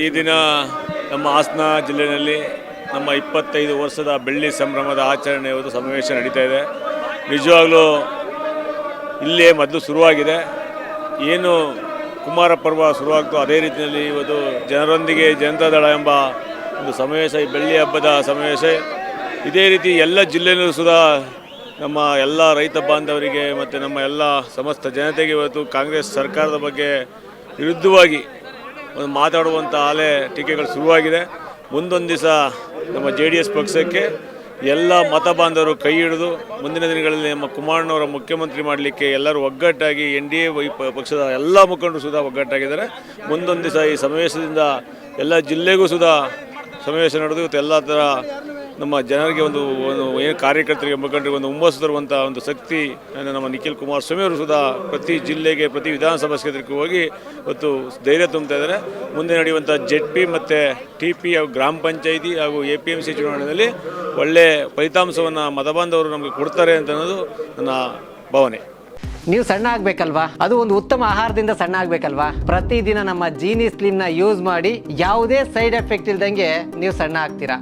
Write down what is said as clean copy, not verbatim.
ಈ ದಿನ ನಮ್ಮ ಹಾಸನ ಜಿಲ್ಲೆಯಲ್ಲಿ ನಮ್ಮ 25 ವರ್ಷದ ಬೆಳ್ಳಿ ಸಂಭ್ರಮದ ಆಚರಣೆ ಇವತ್ತು ಸಮಾವೇಶ ನಡೀತಾ ಇದೆ. ನಿಜವಾಗ್ಲೂ ಇಲ್ಲೇ ಮೊದಲು ಶುರುವಾಗಿದೆ. ಏನು ಕುಮಾರ ಪರ್ವ ಶುರುವಾಗ್ತೋ ಅದೇ ರೀತಿಯಲ್ಲಿ ಇವತ್ತು ಜನರೊಂದಿಗೆ ಜನತಾದಳ ಎಂಬ ಒಂದು ಸಮಾವೇಶ, ಈ ಬೆಳ್ಳಿ ಹಬ್ಬದ ಸಮಾವೇಶ ಇದೇ ರೀತಿ ಎಲ್ಲ ಜಿಲ್ಲೆಯಲ್ಲೂ ಸುಧಾ ನಮ್ಮ ಎಲ್ಲ ರೈತ ಬಾಂಧವರಿಗೆ ಮತ್ತು ನಮ್ಮ ಎಲ್ಲ ಸಮಸ್ತ ಜನತೆಗೆ ಇವತ್ತು ಕಾಂಗ್ರೆಸ್ ಸರ್ಕಾರದ ಬಗ್ಗೆ ವಿರುದ್ಧವಾಗಿ ಒಂದು ಮಾತಾಡುವಂಥ ಟೀಕೆಗಳು ಶುರುವಾಗಿದೆ. ಮುಂದೊಂದು ದಿವಸ ನಮ್ಮ JDS ಪಕ್ಷಕ್ಕೆ ಎಲ್ಲ ಮತ ಬಾಂಧವರು ಕೈ ಹಿಡಿದು ಮುಂದಿನ ದಿನಗಳಲ್ಲಿ ನಮ್ಮ ಕುಮಾರಣ್ಣವರ ಮುಖ್ಯಮಂತ್ರಿ ಮಾಡಲಿಕ್ಕೆ ಎಲ್ಲರೂ ಒಗ್ಗಟ್ಟಾಗಿ NDA ಪಕ್ಷದ ಎಲ್ಲ ಮುಖಂಡರು ಸುಧಾ ಒಗ್ಗಟ್ಟಾಗಿದ್ದಾರೆ. ಮುಂದೊಂದು ದಿವಸ ಈ ಸಮಾವೇಶದಿಂದ ಎಲ್ಲ ಜಿಲ್ಲೆಗೂ ಸುಧಾ ಸಮಾವೇಶ ನಡೆದು ಇವತ್ತು ಎಲ್ಲ ಥರ ನಮ್ಮ ಜನರಿಗೆ ಒಂದು ಏನು ಕಾರ್ಯಕರ್ತರಿಗೆ ಮುಖಂಡರಿಗೆ ಒಂದು ಹುಮ್ಮಸ್ಸು ತರುವಂಥ ಒಂದು ಶಕ್ತಿ ನಮ್ಮ ನಿಖಿಲ್ ಕುಮಾರಸ್ವಾಮಿ ಅವರು ಸುಧಾ ಪ್ರತಿ ಜಿಲ್ಲೆಗೆ ಪ್ರತಿ ವಿಧಾನಸಭಾ ಕ್ಷೇತ್ರಕ್ಕೆ ಹೋಗಿ ಇವತ್ತು ಧೈರ್ಯ ತುಂಬ್ತಾ ಇದ್ದಾರೆ. ಮುಂದೆ ನಡೆಯುವಂಥ ZP ಮತ್ತು TP ಹಾಗೂ ಗ್ರಾಮ ಪಂಚಾಯಿತಿ ಹಾಗೂ APMC ಚುನಾವಣೆಯಲ್ಲಿ ಒಳ್ಳೆಯ ಫಲಿತಾಂಶವನ್ನು ಮತಬಾಂಧವರು ನಮಗೆ ಕೊಡ್ತಾರೆ ಅಂತ ಅನ್ನೋದು ನನ್ನ ಭಾವನೆ. ನೀವು ಸಣ್ಣ ಆಗಬೇಕಲ್ವಾ? ಅದು ಒಂದು ಉತ್ತಮ ಆಹಾರದಿಂದ ಸಣ್ಣ ಆಗಬೇಕಲ್ವಾ? ಪ್ರತಿದಿನ ನಮ್ಮ ಜೀನಿ ಸ್ಲಿಮ್ನ ಯೂಸ್ ಮಾಡಿ ಯಾವುದೇ ಸೈಡ್ ಎಫೆಕ್ಟ್ ಇಲ್ದಂಗೆ ನೀವು ಸಣ್ಣ ಆಗ್ತೀರಾ.